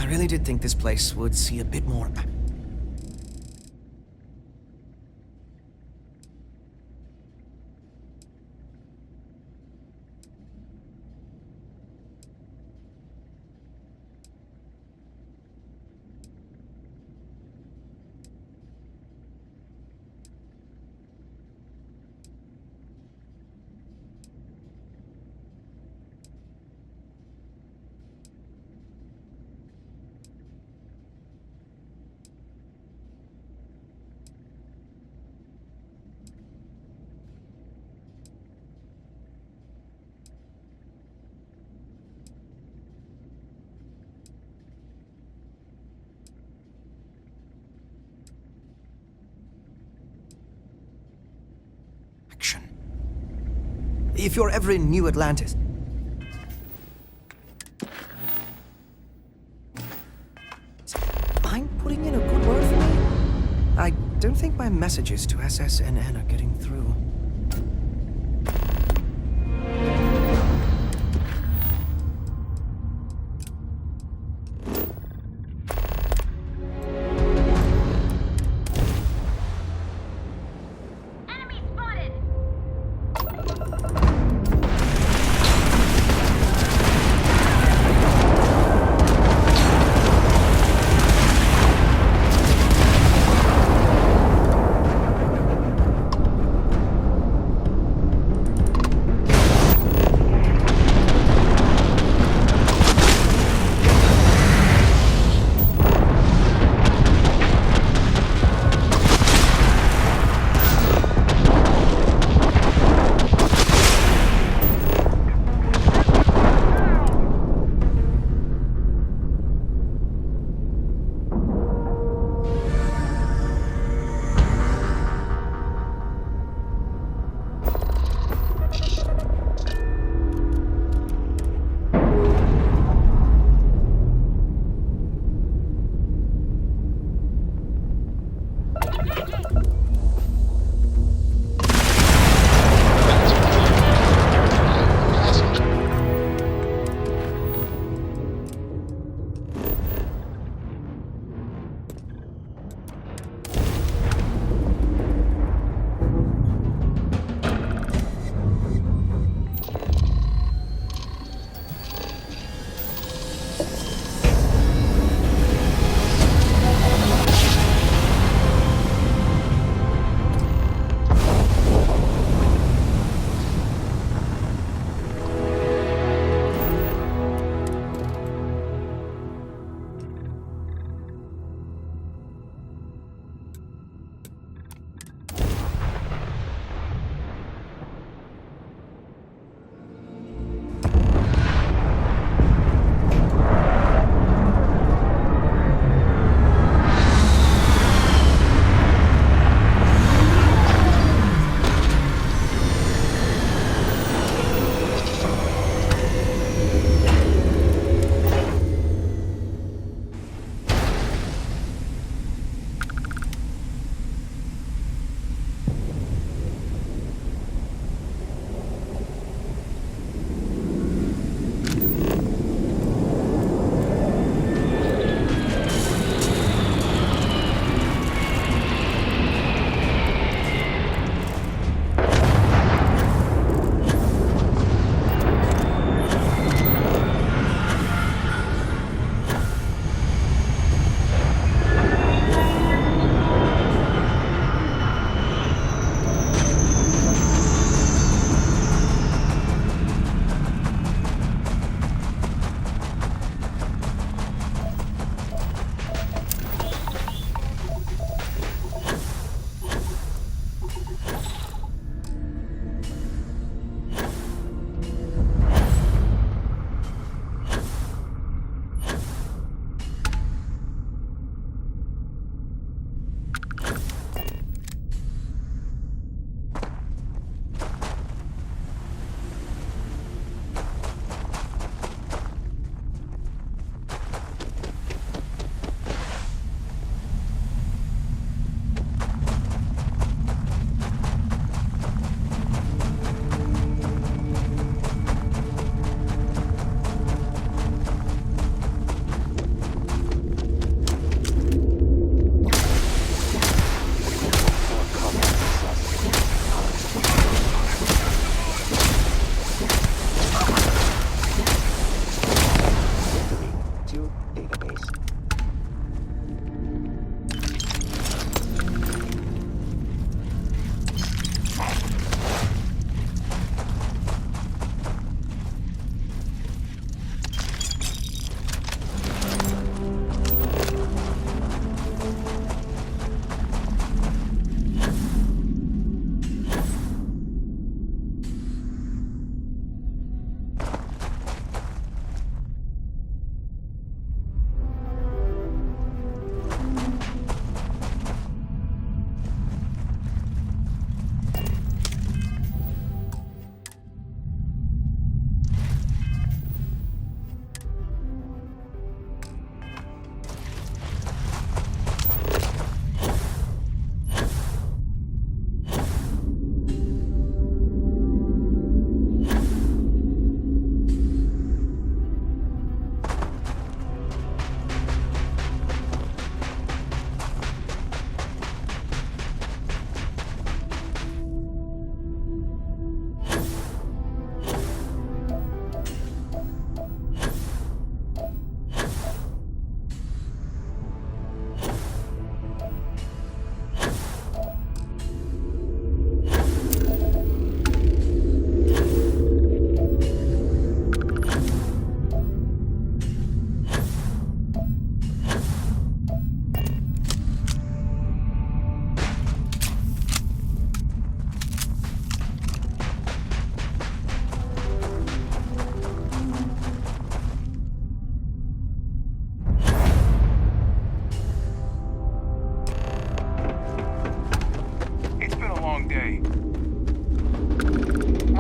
I really did think this place would see a bit more. If you're ever in New Atlantis... I'm putting in a good word for me? I don't think my messages to SSNN are getting through.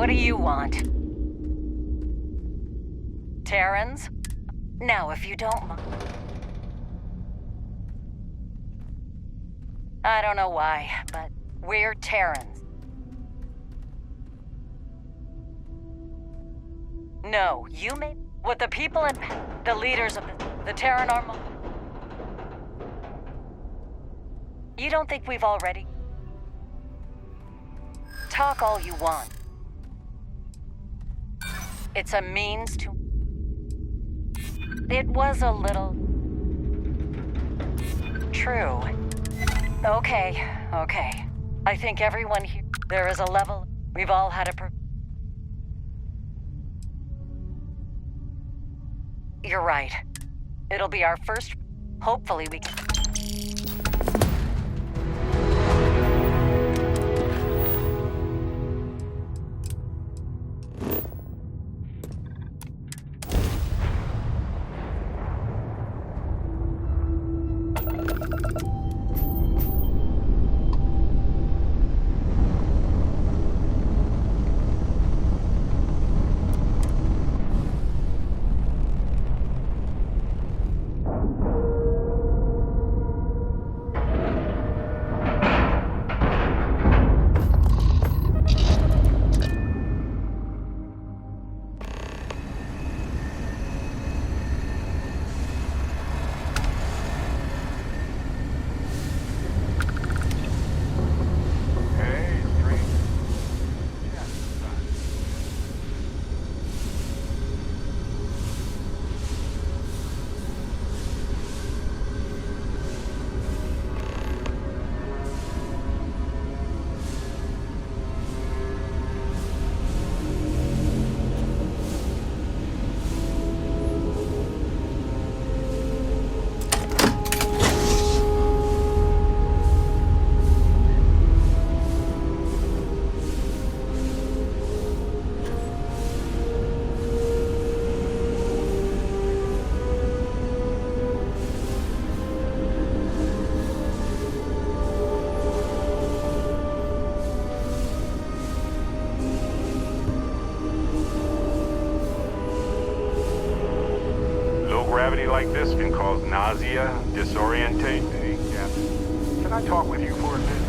What do you want? Terrans? Now, if you don't mind. I don't know why, but we're Terrans. No, you made what the people and the leaders of the Terran are. You don't think we've already? Talk all you want. It's a means to. It was a little. True. Okay. I think everyone here. There is a level. We've all had a. You're right. It'll be our first. Hopefully we can. Gravity like this can cause nausea, disorientate. Hey, Captain, can I talk with you for a minute?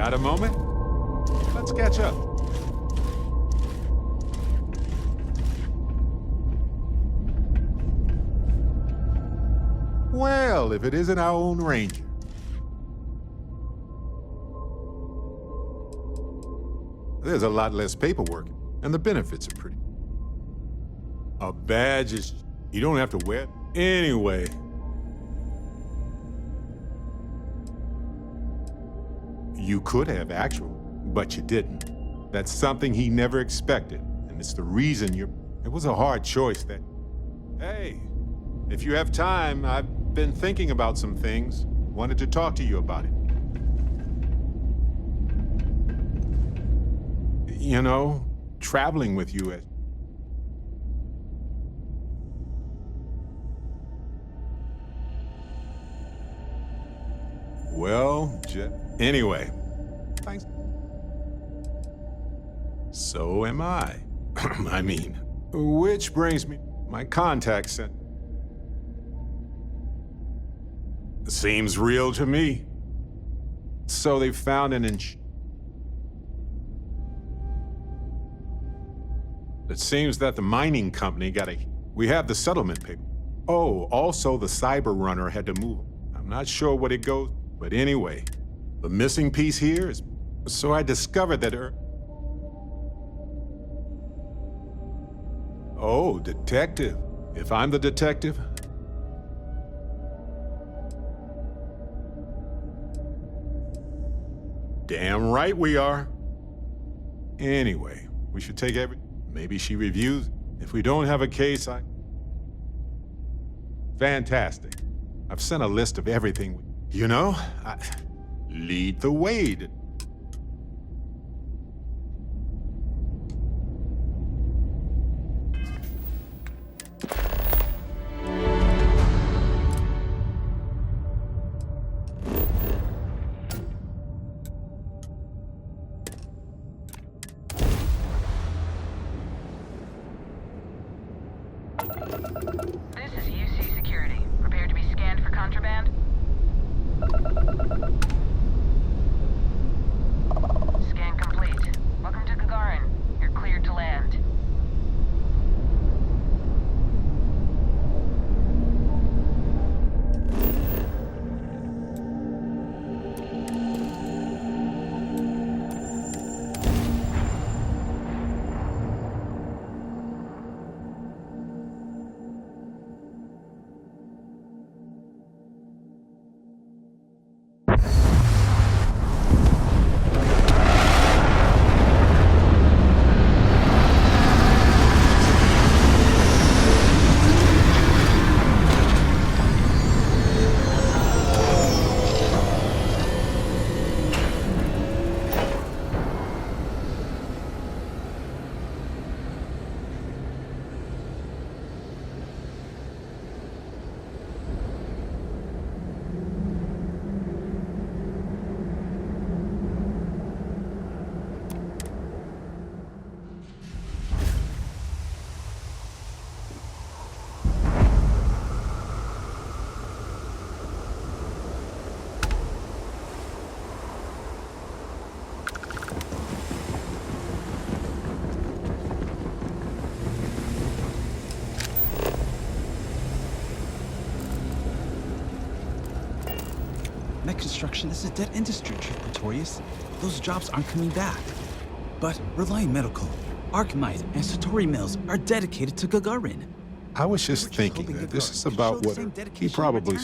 Got a moment? Let's catch up. Well, if it isn't our own ranger. There's a lot less paperwork, and the benefits are pretty. A badge is... you don't have to wear it. Anyway. You could have, actually, but you didn't. That's something he never expected, and it's the reason you're... It was a hard choice that... Hey, if you have time, I've been thinking about some things. Wanted to talk to you about it. You know, traveling with you as... Well, anyway, thanks. So am I. I mean, which brings me... My contact sent... Seems real to me. So they found an It seems that the mining company got a... We have the settlement paper. Oh, also the cyber runner had to move. I'm not sure what it goes, but anyway, the missing piece here is... So I discovered that Oh, detective. If I'm the detective... Damn right we are. Anyway, we should take Maybe she reviews. If we don't have a case, Fantastic. I've sent a list of everything. You know, lead the way. This is UC Security. Prepared to be scanned for contraband? Scan complete. Welcome to Gagarin. You're cleared to land. Mech construction is a dead industry, Pretorius. Those jobs aren't coming back. But Reliant Medical, Archmite, and Satori Mills are dedicated to Gagarin. I was just thinking that this is about what he probably...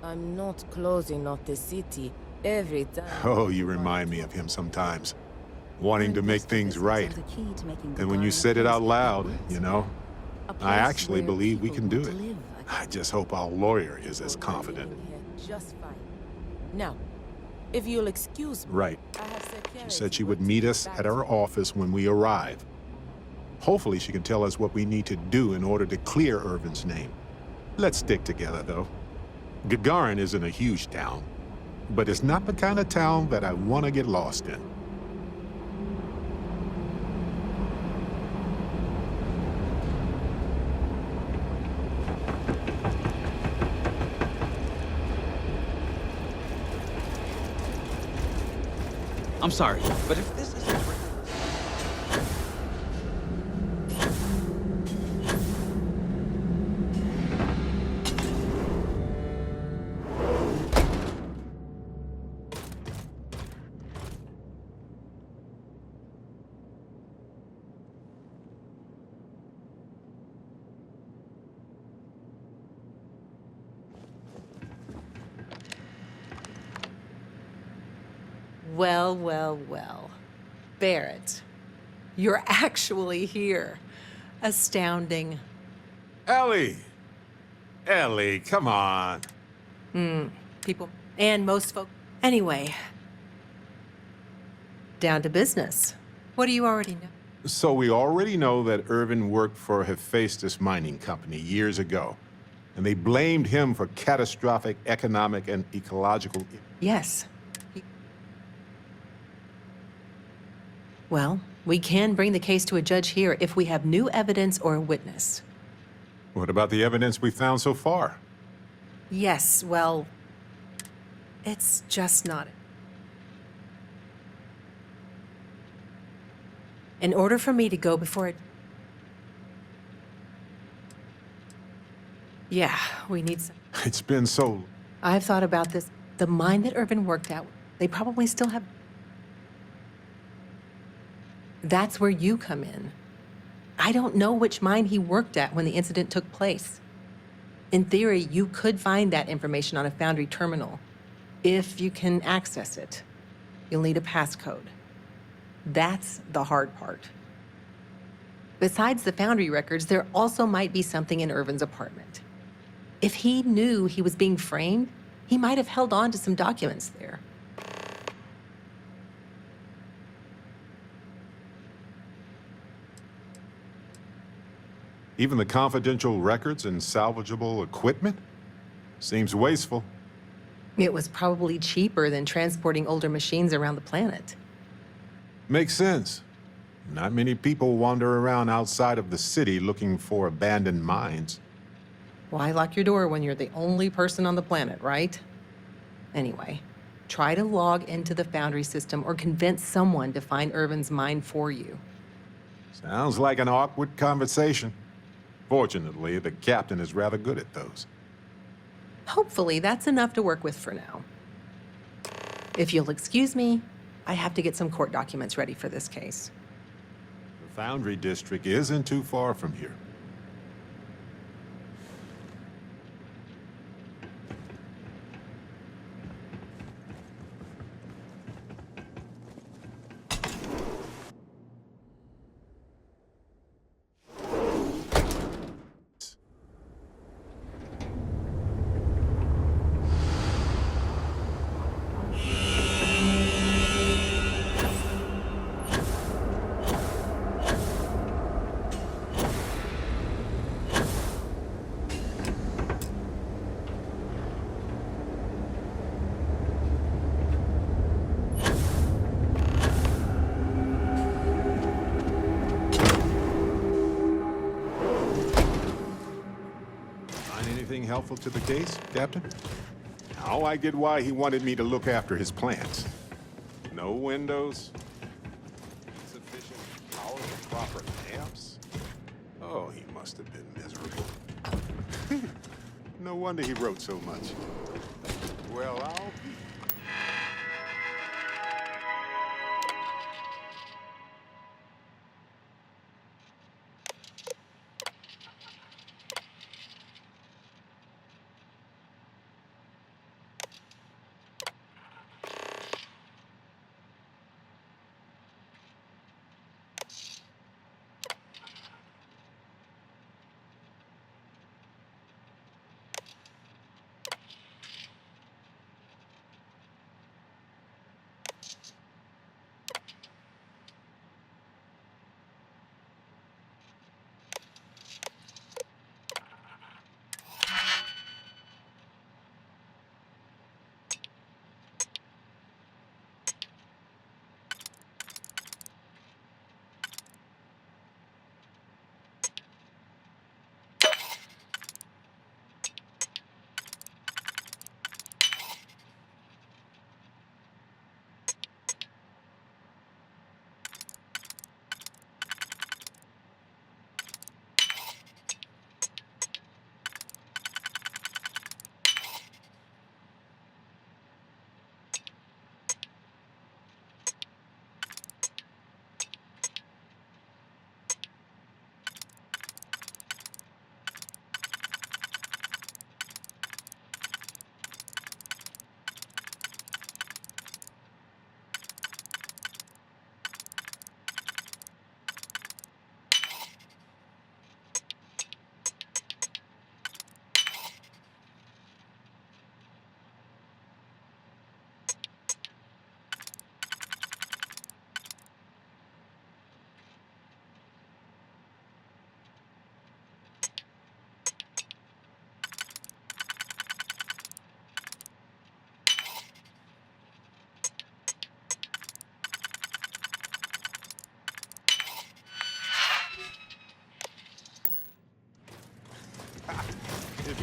I'm not closing off the city every time. Oh, you remind me of him sometimes. Wanting to make things right. And when you said it out loud, you know, I actually believe we can do it. I just hope our lawyer is as confident. Just fine. Now, if you'll excuse me. Right. I have security She said she would meet us at our office when we arrive. Hopefully she can tell us what we need to do in order to clear Irvin's name. Let's stick together, though. Gagarin isn't a huge town, but it's not the kind of town that I want to get lost in. I'm sorry, but if this is... Well, well, well. Barrett, you're actually here. Astounding. Ellie! Ellie, come on. People, and most folk. Anyway, down to business. What do you already know? So we already know that Irvin worked for Hephaestus Mining Company years ago, and they blamed him for catastrophic economic and ecological... Yes. Well, we can bring the case to a judge here if we have new evidence or a witness. What about the evidence we found so far? Yes, well, it's just not. In order for me to go before it... Yeah, we need some... It's been so... I've thought about this. The mine that Irvin worked at, they probably still have... That's where you come in. I don't know which mine he worked at when the incident took place. In theory, you could find that information on a Foundry terminal, if you can access it. You'll need a passcode. That's the hard part. Besides the Foundry records, there also might be something in Irvin's apartment. If he knew he was being framed, he might have held on to some documents there. Even the confidential records and salvageable equipment? Seems wasteful. It was probably cheaper than transporting older machines around the planet. Makes sense. Not many people wander around outside of the city looking for abandoned mines. Why lock your door when you're the only person on the planet, right? Anyway, try to log into the Foundry system or convince someone to find Irvin's mine for you. Sounds like an awkward conversation. Fortunately, the captain is rather good at those. Hopefully, that's enough to work with for now. If you'll excuse me, I have to get some court documents ready for this case. The Foundry district isn't too far from here. Anything helpful to the case, Captain? Now I get why he wanted me to look after his plants. No windows, insufficient power for proper lamps. Oh, he must have been miserable. No wonder he wrote so much. Well, I'll be...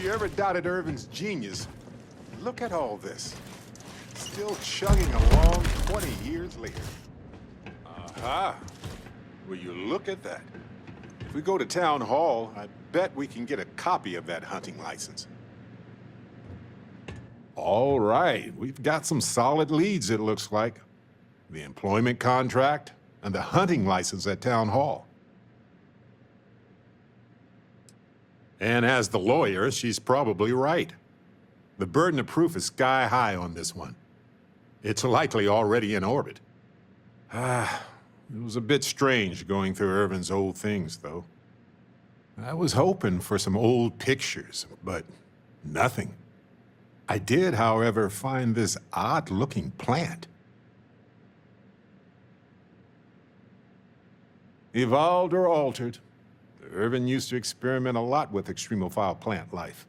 you ever doubted Irvin's genius, look at all this. Still chugging along 20 years later. Aha! Will you look at that? If we go to town hall, I bet we can get a copy of that hunting license. All right, we've got some solid leads, it looks like. The employment contract and the hunting license at town hall. And as the lawyer, she's probably right. The burden of proof is sky high on this one. It's likely already in orbit. It was a bit strange going through Irvin's old things, though. I was hoping for some old pictures, but nothing. I did, however, find this odd-looking plant. Evolved or altered, Irvin used to experiment a lot with extremophile plant life.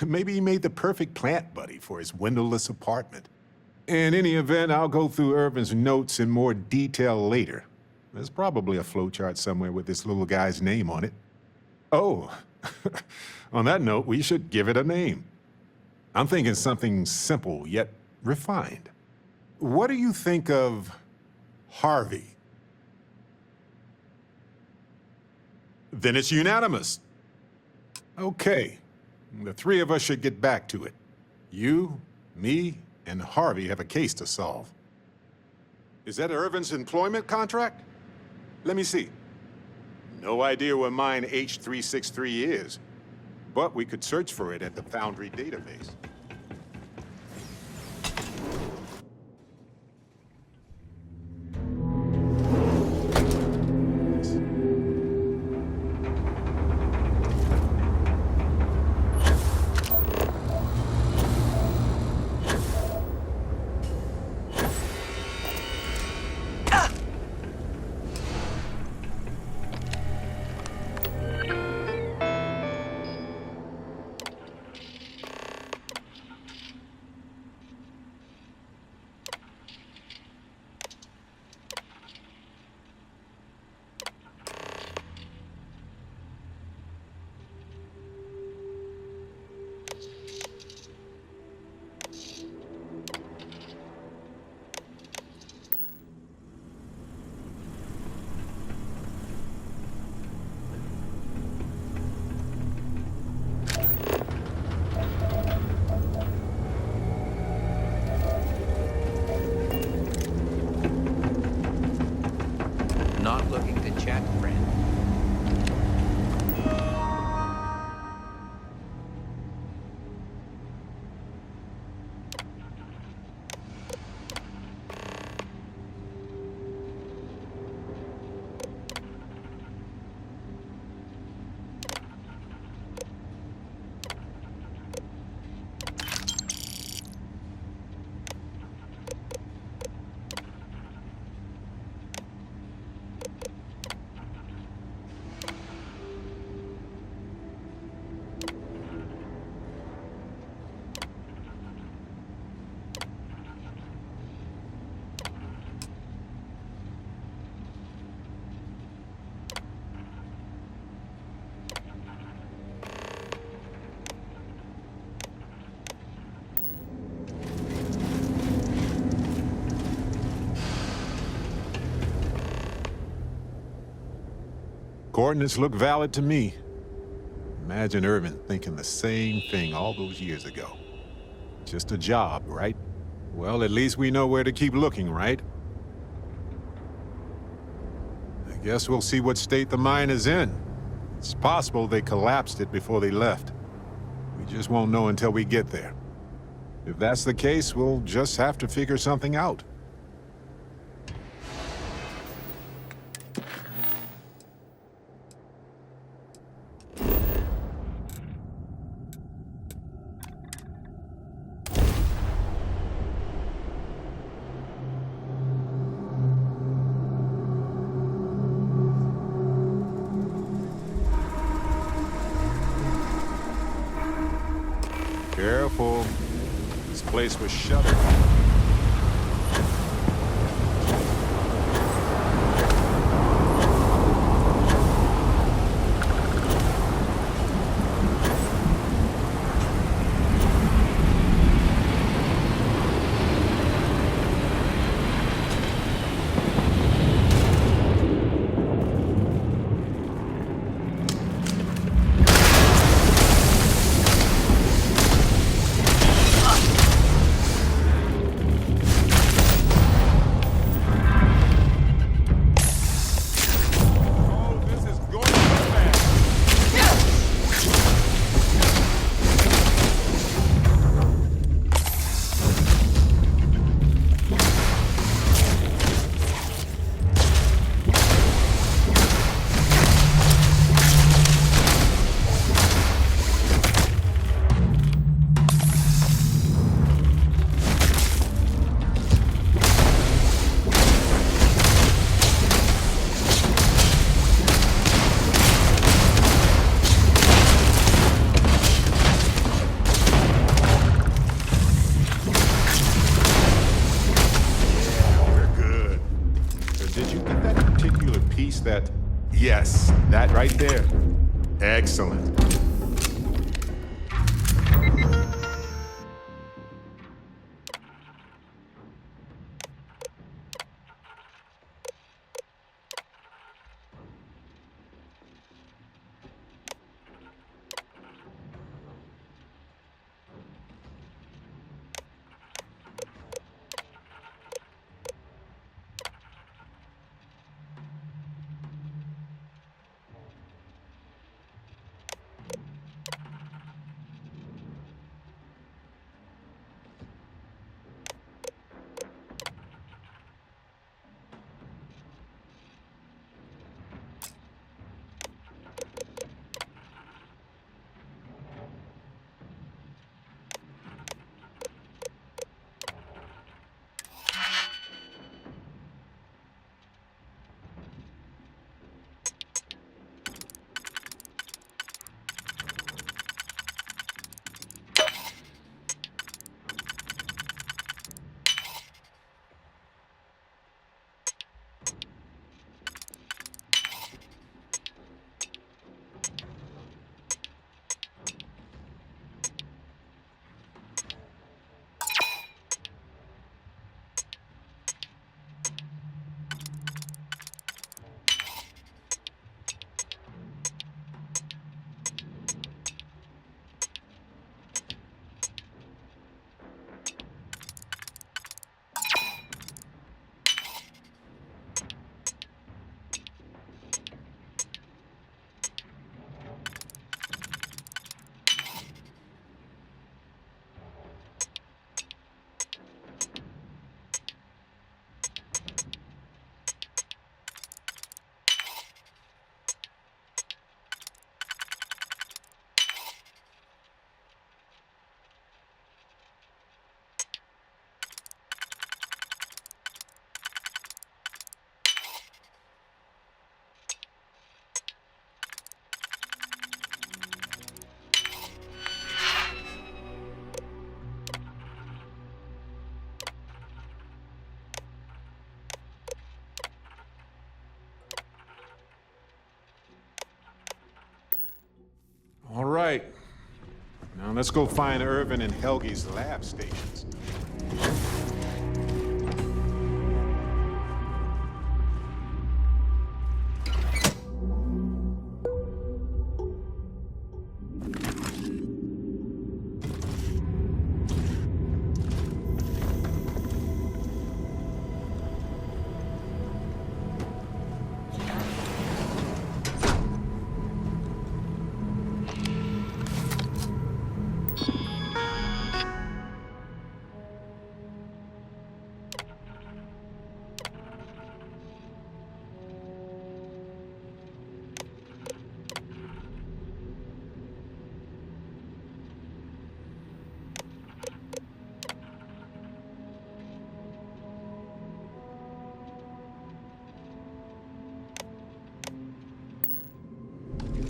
Maybe he made the perfect plant buddy for his windowless apartment. In any event, I'll go through Irvin's notes in more detail later. There's probably a flowchart somewhere with this little guy's name on it. Oh, on that note, we should give it a name. I'm thinking something simple yet refined. What do you think of Harvey? Then it's unanimous. Okay, the three of us should get back to it. You, me, and Harvey have a case to solve. Is that Irvin's employment contract? Let me see. No idea where mine H363 is, but we could search for it at the Foundry database. Not looking to chat, friend. Coordinates look valid to me. Imagine Irvin thinking the same thing all those years ago. Just a job, right? Well, at least we know where to keep looking, right? I guess we'll see what state the mine is in. It's possible they collapsed it before they left. We just won't know until we get there. If that's the case, we'll just have to figure something out. Careful. This place was shuttered. that. Yes, that right there. Excellent. All right. Now let's go find Irvin and Helgi's lab stations.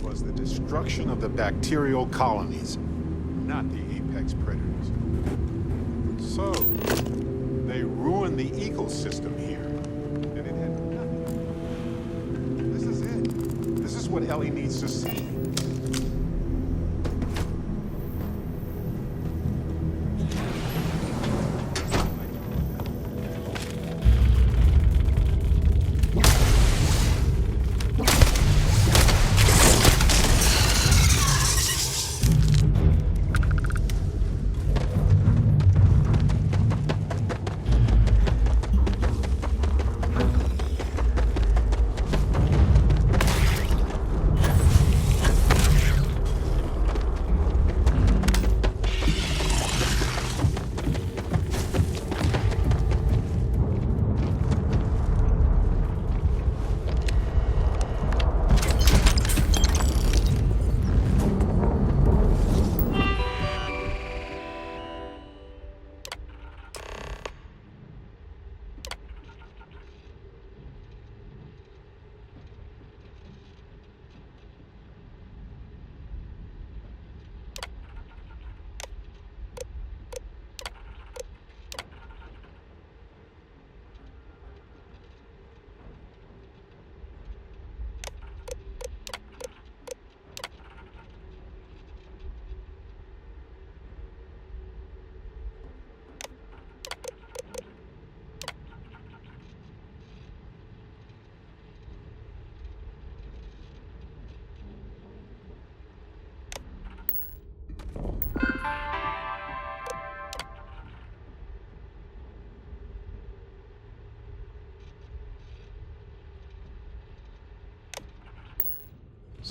Was the destruction of the bacterial colonies, not the apex predators. So, they ruined the ecosystem here, and it had nothing. This is it. This is what Ellie needs to see.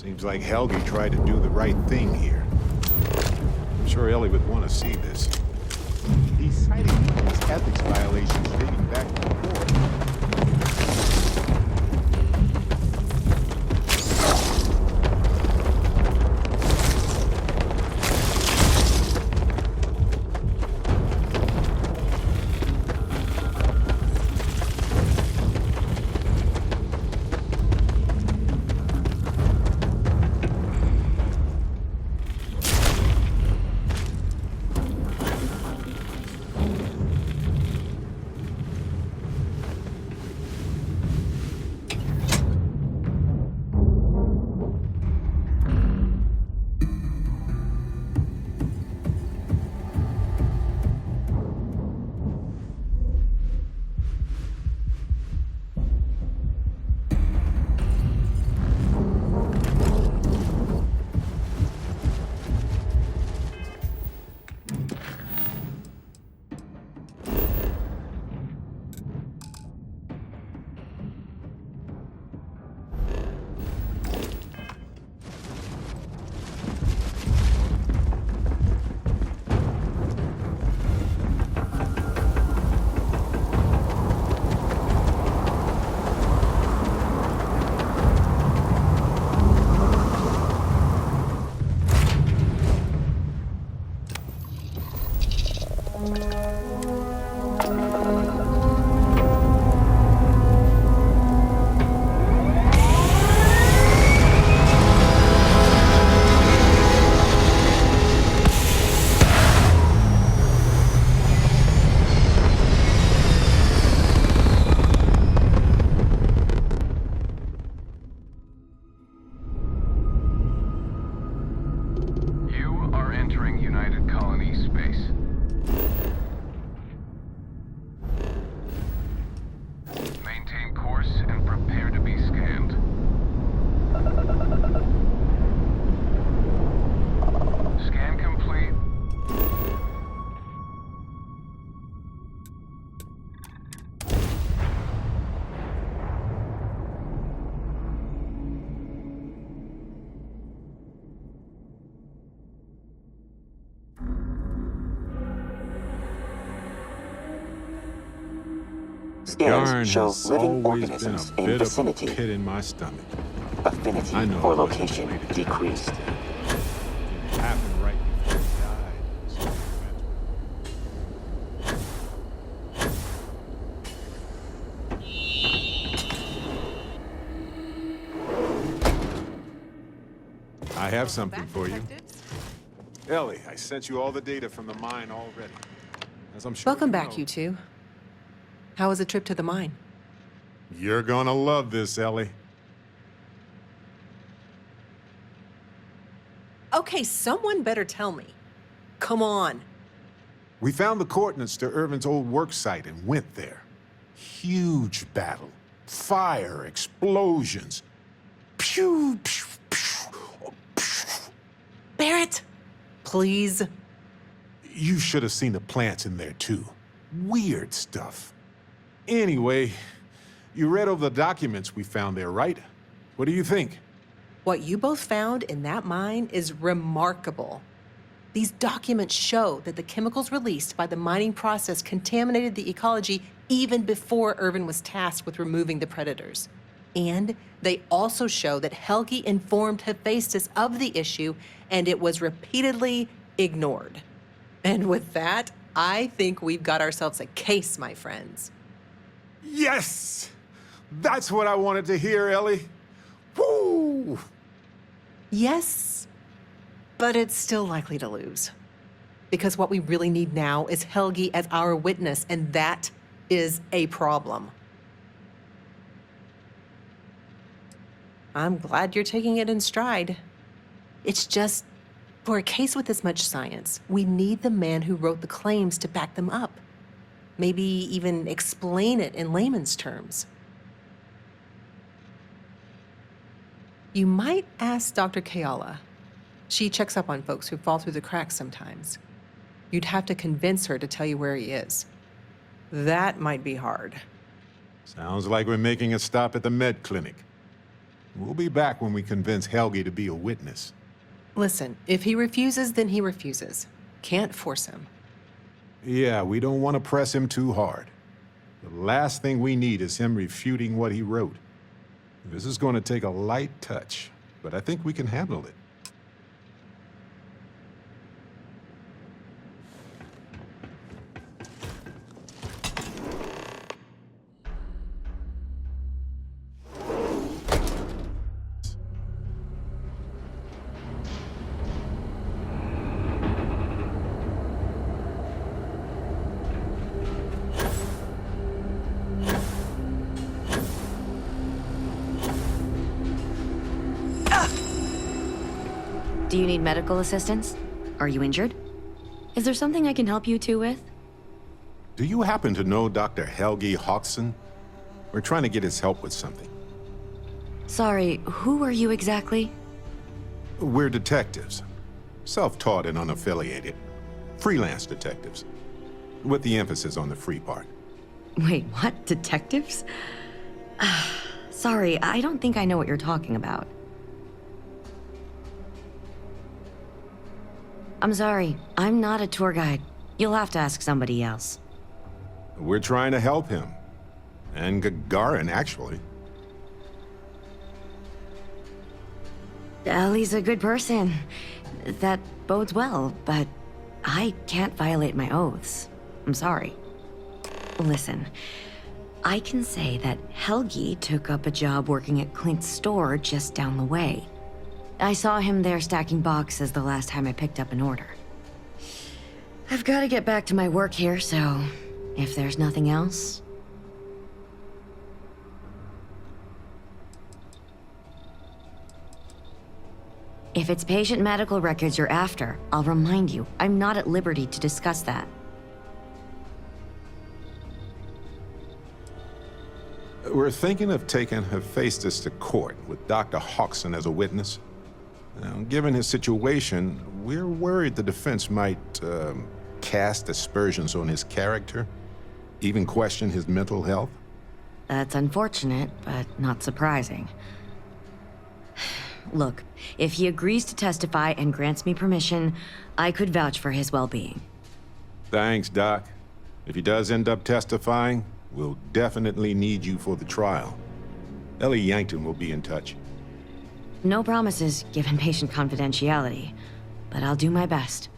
Seems like Helgi tried to do the right thing here. I'm sure Ellie would want to see this. He's citing these ethics violations dating back before. Scans Yarn show has living always organisms been a in bit vicinity. of a pit in my stomach. Affinity I know for I wasn't location related to decreased. It happened right before he died. So I have something for you. Ellie, I sent you all the data from the mine already. As I'm sure Welcome you back, know. you two. How was the trip to the mine? You're gonna love this, Ellie. Okay, someone better tell me. Come on. We found the coordinates to Irvin's old work site and went there. Huge battle. Fire, explosions. Pew, pew, pew, pew. Barrett, please. You should have seen the plants in there, too. Weird stuff. Anyway, you read over the documents we found there, right? What do you think? What you both found in that mine is remarkable. These documents show that the chemicals released by the mining process contaminated the ecology even before Irvin was tasked with removing the predators. And they also show that Helgi informed Hephaestus of the issue, and it was repeatedly ignored. And with that, I think we've got ourselves a case, my friends. Yes! That's what I wanted to hear, Ellie. Woo! Yes, but it's still likely to lose. Because what we really need now is Helgi as our witness, and that is a problem. I'm glad you're taking it in stride. It's just, for a case with this much science, we need the man who wrote the claims to back them up. Maybe even explain it in layman's terms. You might ask Dr. Kayala. She checks up on folks who fall through the cracks sometimes. You'd have to convince her to tell you where he is. That might be hard. Sounds like we're making a stop at the med clinic. We'll be back when we convince Helgi to be a witness. Listen, if he refuses, then he refuses. Can't force him. Yeah, we don't want to press him too hard. The last thing we need is him refuting what he wrote. This is going to take a light touch, but I think we can handle it. Do you need medical assistance? Are you injured? Is there something I can help you two with? Do you happen to know Dr. Helgi Hodgson? We're trying to get his help with something. Sorry, who are you exactly? We're detectives. Self-taught and unaffiliated. Freelance detectives. With the emphasis on the free part. Wait, what? Detectives? Sorry, I don't think I know what you're talking about. I'm sorry, I'm not a tour guide. You'll have to ask somebody else. We're trying to help him. And Gagarin, actually. Ellie's a good person. That bodes well, but I can't violate my oaths. I'm sorry. Listen, I can say that Helgi took up a job working at Clint's store just down the way. I saw him there stacking boxes the last time I picked up an order. I've got to get back to my work here, so if there's nothing else... If it's patient medical records you're after, I'll remind you, I'm not at liberty to discuss that. We're thinking of taking Hephaestus to court with Dr. Hodgson as a witness. Now, given his situation, we're worried the defense might cast aspersions on his character, even question his mental health. That's unfortunate, but not surprising. Look, if he agrees to testify and grants me permission, I could vouch for his well-being. Thanks, Doc. If he does end up testifying, we'll definitely need you for the trial. Ellie Yankton will be in touch. No promises, given patient confidentiality, but I'll do my best.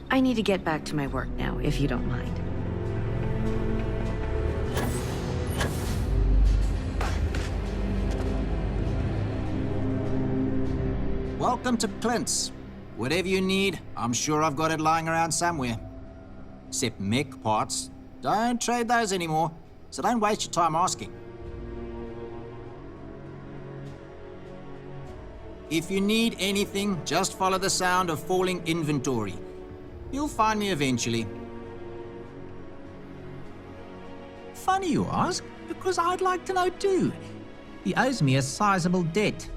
I need to get back to my work now, if you don't mind. Welcome to Clint's. Whatever you need, I'm sure I've got it lying around somewhere. Except mech parts. Don't trade those anymore, so don't waste your time asking. If you need anything, just follow the sound of falling inventory. You'll find me eventually. Funny you ask, because I'd like to know too. He owes me a sizable debt.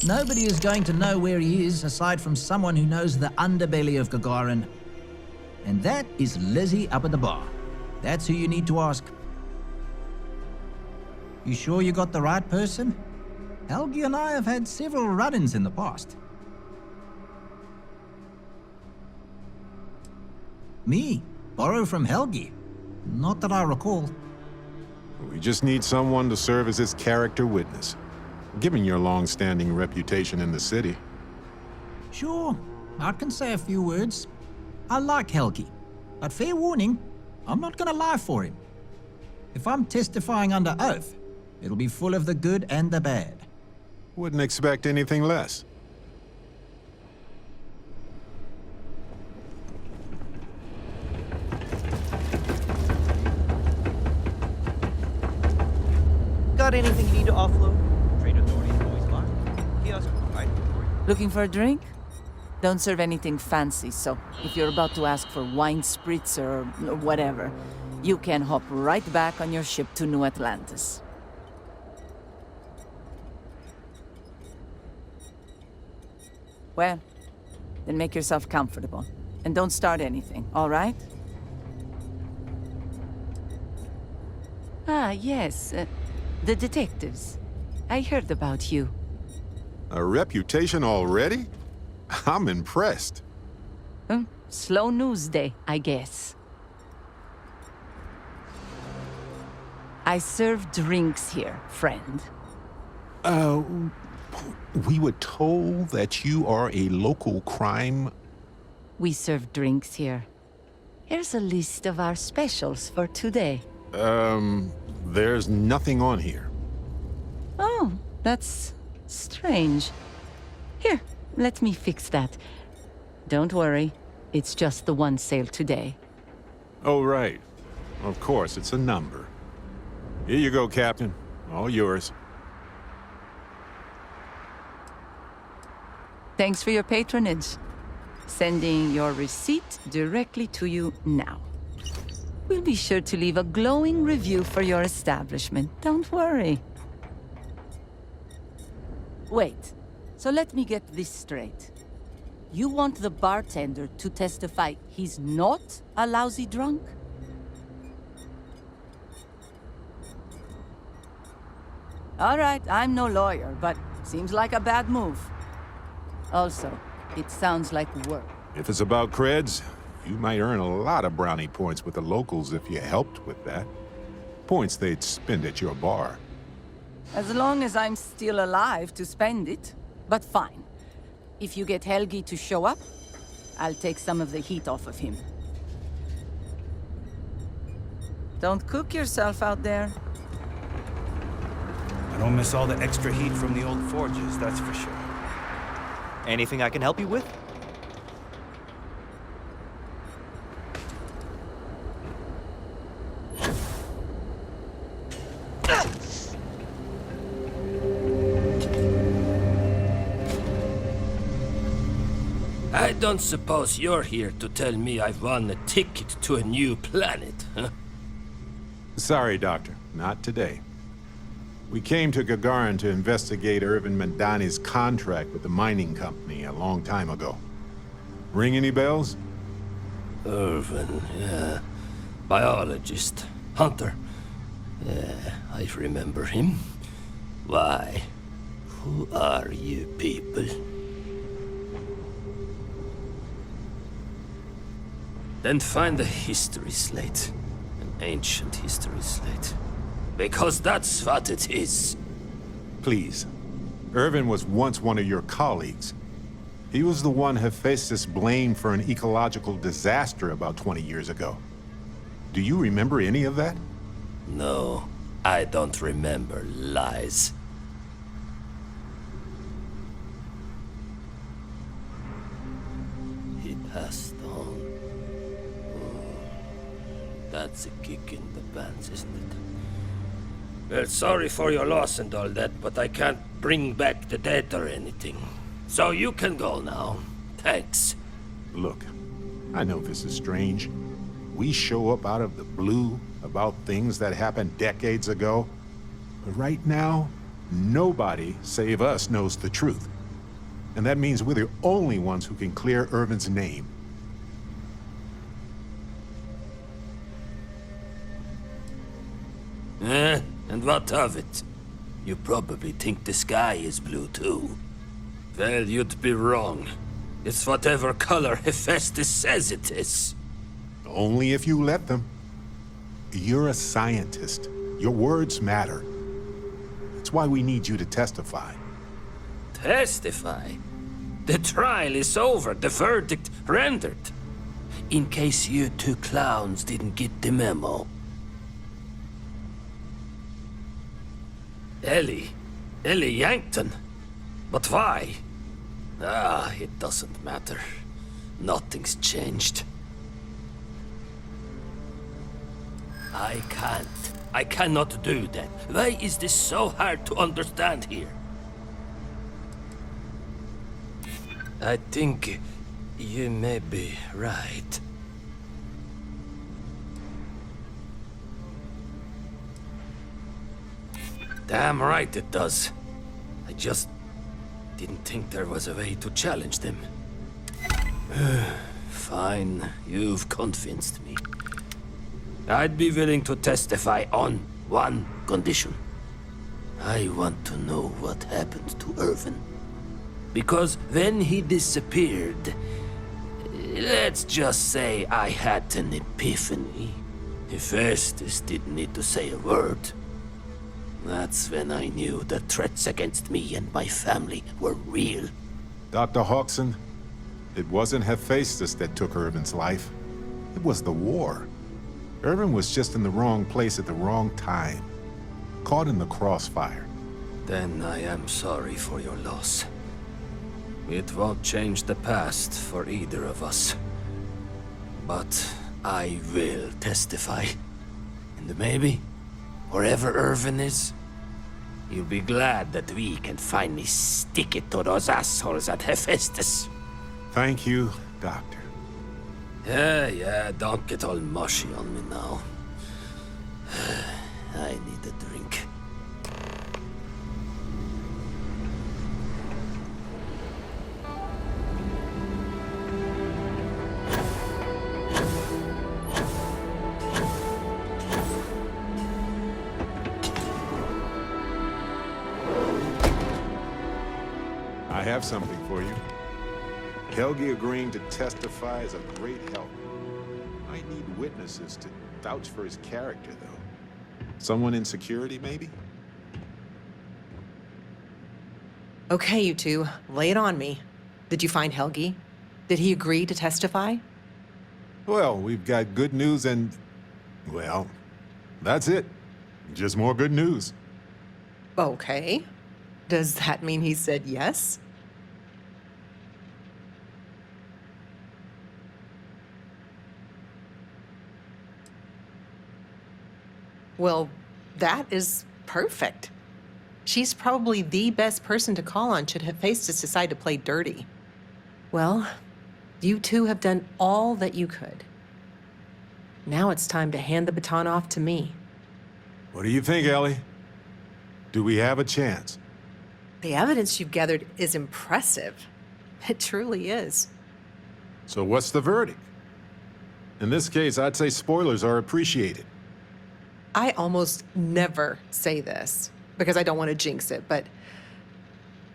Nobody is going to know where he is aside from someone who knows the underbelly of Gagarin. And that is Lizzie up at the bar. That's who you need to ask. You sure you got the right person? Helgi and I have had several run-ins in the past. Me? Borrow from Helgi? Not that I recall. We just need someone to serve as his character witness, given your long-standing reputation in the city. Sure, I can say a few words. I like Helgi, but fair warning, I'm not gonna lie for him. If I'm testifying under oath, it'll be full of the good and the bad. Wouldn't expect anything less. Got anything you need to offload? Trade authorities always lie. Kiosk, right? Looking for a drink? Don't serve anything fancy, so if you're about to ask for wine spritzer or whatever, you can hop right back on your ship to New Atlantis. Well, then make yourself comfortable. And don't start anything, all right? yes. The detectives. I heard about you. A reputation already? I'm impressed. Slow news day, I guess. I serve drinks here, friend. We were told that you are a local crime... We serve drinks here. Here's a list of our specials for today. There's nothing on here. Oh, that's strange. Here, let me fix that. Don't worry, it's just the one sale today. Oh, right. Of course, it's a number. Here you go, Captain. All yours. Thanks for your patronage. Sending your receipt directly to you now. We'll be sure to leave a glowing review for your establishment. Don't worry. Wait, so let me get this straight. You want the bartender to testify he's not a lousy drunk? All right, I'm no lawyer, but seems like a bad move. Also, it sounds like work. If it's about creds, you might earn a lot of brownie points with the locals if you helped with that. Points they'd spend at your bar. As long as I'm still alive to spend it. But fine. If you get Helgi to show up, I'll take some of the heat off of him. Don't cook yourself out there. I don't miss all the extra heat from the old forges, that's for sure. Anything I can help you with? I don't suppose you're here to tell me I've won a ticket to a new planet, huh? Sorry, Doctor. Not today. We came to Gagarin to investigate Irvin Madani's contract with the mining company a long time ago. Ring any bells? Irvin, yeah. Biologist. Hunter. Yeah, I remember him. Why? Who are you people? Then find the history slate. An ancient history slate. Because that's what it is. Please. Irvin was once one of your colleagues. He was the one Hephaestus blamed for an ecological disaster about 20 years ago. Do you remember any of that? No, I don't remember lies. He passed on. That's a kick in the pants, isn't it? Well, sorry for your loss and all that, but I can't bring back the dead or anything. So you can go now. Thanks. Look, I know this is strange. We show up out of the blue about things that happened decades ago. But right now, nobody save us knows the truth. And that means we're the only ones who can clear Irvin's name. And what of it? You probably think the sky is blue too. Well, you'd be wrong. It's whatever color Hephaestus says it is. Only if you let them. You're a scientist. Your words matter. That's why we need you to testify. Testify? The trial is over, the verdict rendered. In case you two clowns didn't get the memo. Ellie Yankton? But why? Ah, it doesn't matter. Nothing's changed. I cannot do that. Why is this so hard to understand here? I think you may be right. Damn right it does. I just didn't think there was a way to challenge them. Fine, you've convinced me. I'd be willing to testify on One condition. I want to know what happened to Irvin. Because when he disappeared, let's just say I had an epiphany. Hephaestus didn't need to say a word. That's when I knew the threats against me and my family were real. Dr. Hawkson, it wasn't Hephaestus that took Irvin's life. It was the war. Irvin was just in the wrong place at the wrong time. Caught in the crossfire. Then I am sorry for your loss. It won't change the past for either of us. But I will testify. And maybe, wherever Irvin is, you'll be glad that we can finally stick it to those assholes at Hephaestus. Thank you, Doctor. Yeah, don't get all mushy on me now. I need a drink. I have something for you. Helgi agreeing to testify is a great help. I need witnesses to vouch for his character, though. Someone in security, maybe? Okay, you two, lay it on me. Did you find Helgi? Did he agree to testify? Well, we've got good news and... well, that's it. Just more good news. Okay. Does that mean he said yes? Well, that is perfect. She's probably the best person to call on should Hephaestus decide to play dirty. Well, you two have done all that you could. Now it's time to hand the baton off to me. What do you think, Ellie? Do we have a chance? The evidence you've gathered is impressive. It truly is. So what's the verdict? In this case, I'd say spoilers are appreciated. I almost never say this because I don't want to jinx it, but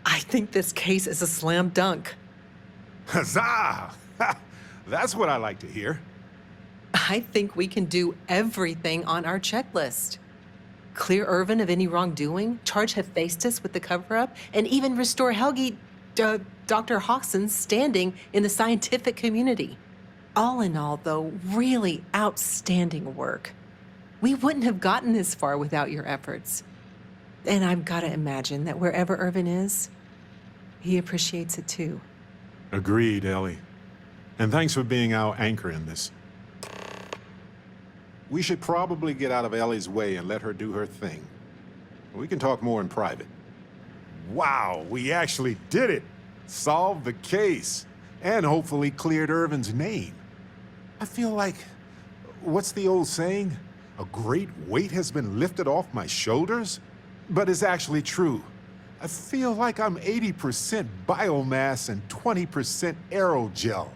I think this case is a slam dunk. Huzzah! That's what I like to hear. I think we can do everything on our checklist. Clear Irvin of any wrongdoing, charge Hephaestus with the cover-up, and even restore Helgi, Dr. Hawkson's standing in the scientific community. All in all, though, really outstanding work. We wouldn't have gotten this far without your efforts. And I've got to imagine that wherever Irvin is, he appreciates it too. Agreed, Ellie. And thanks for being our anchor in this. We should probably get out of Ellie's way and let her do her thing. We can talk more in private. Wow, we actually did it! Solved the case. And hopefully cleared Irvin's name. I feel like... what's the old saying? A great weight has been lifted off my shoulders? But it's actually true. I feel like I'm 80% biomass and 20% aerogel.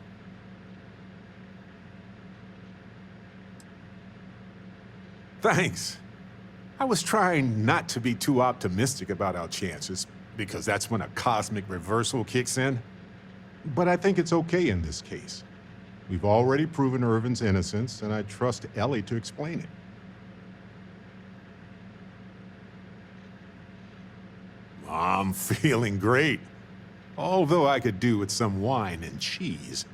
Thanks. I was trying not to be too optimistic about our chances, because that's when a cosmic reversal kicks in. But I think it's okay in this case. We've already proven Irvin's innocence, and I trust Ellie to explain it. I'm feeling great. Although I could do with some wine and cheese.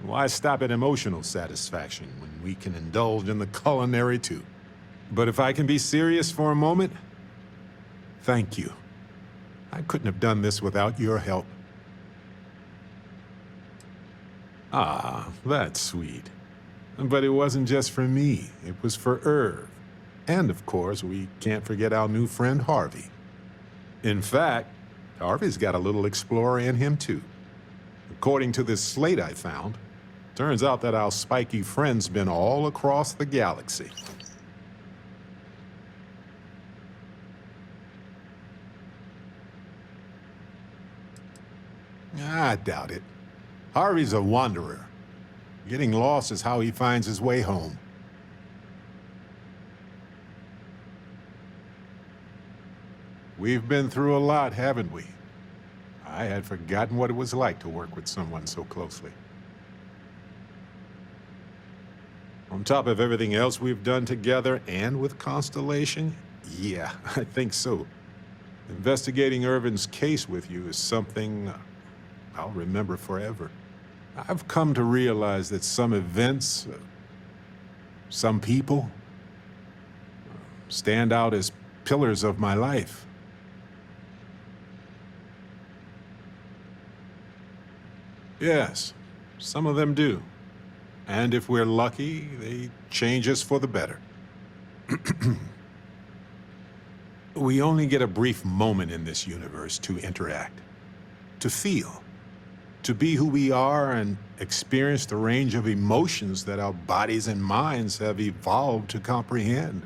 Why stop at emotional satisfaction when we can indulge in the culinary too? But if I can be serious for a moment, thank you. I couldn't have done this without your help. Ah, that's sweet. But it wasn't just for me. It was for Irv. And of course, we can't forget our new friend Harvey. In fact, Harvey's got a little explorer in him too. According to this slate I found, turns out that our spiky friend's been all across the galaxy. I doubt it. Harvey's a wanderer. Getting lost is how he finds his way home. We've been through a lot, haven't we? I had forgotten what it was like to work with someone so closely. On top of everything else we've done together and with Constellation, yeah, I think so. Investigating Irvin's case with you is something I'll remember forever. I've come to realize that some events, some people, stand out as pillars of my life. Yes, some of them do. And if we're lucky, they change us for the better. We only get a brief moment in this universe to interact, to feel, to be who we are and experience the range of emotions that our bodies and minds have evolved to comprehend.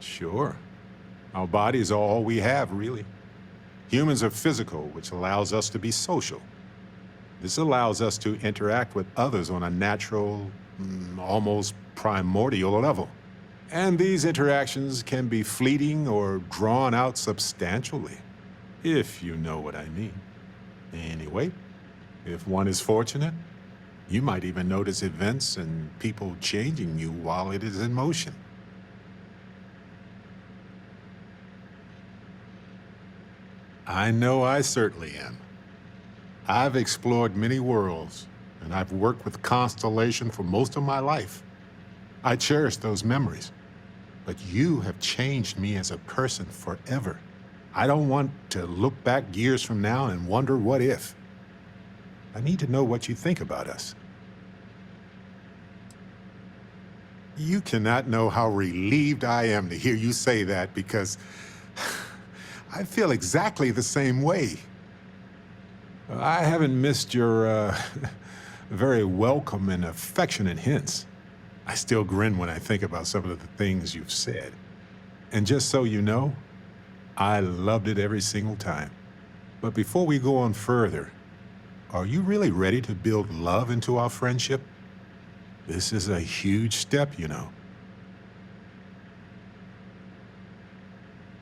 Sure, our bodies are all we have, really. Humans are physical, which allows us to be social. This allows us to interact with others on a natural, almost primordial level. And these interactions can be fleeting or drawn out substantially, if you know what I mean. Anyway, if one is fortunate, you might even notice events and people changing you while it is in motion. I know I certainly am. I've explored many worlds, and I've worked with Constellation for most of my life. I cherish those memories. But you have changed me as a person forever. I don't want to look back years from now and wonder what if. I need to know what you think about us. You cannot know how relieved I am to hear you say that, because I feel exactly the same way. I haven't missed your very welcome and affectionate hints. I still grin when I think about some of the things you've said. And just so you know, I loved it every single time. But before we go on further, are you really ready to build love into our friendship? This is a huge step, you know.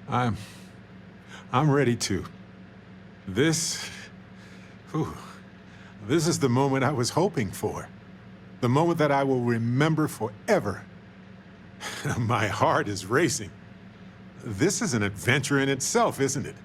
I'm ready to. This is the moment I was hoping for. The moment that I will remember forever. My heart is racing. This is an adventure in itself, isn't it?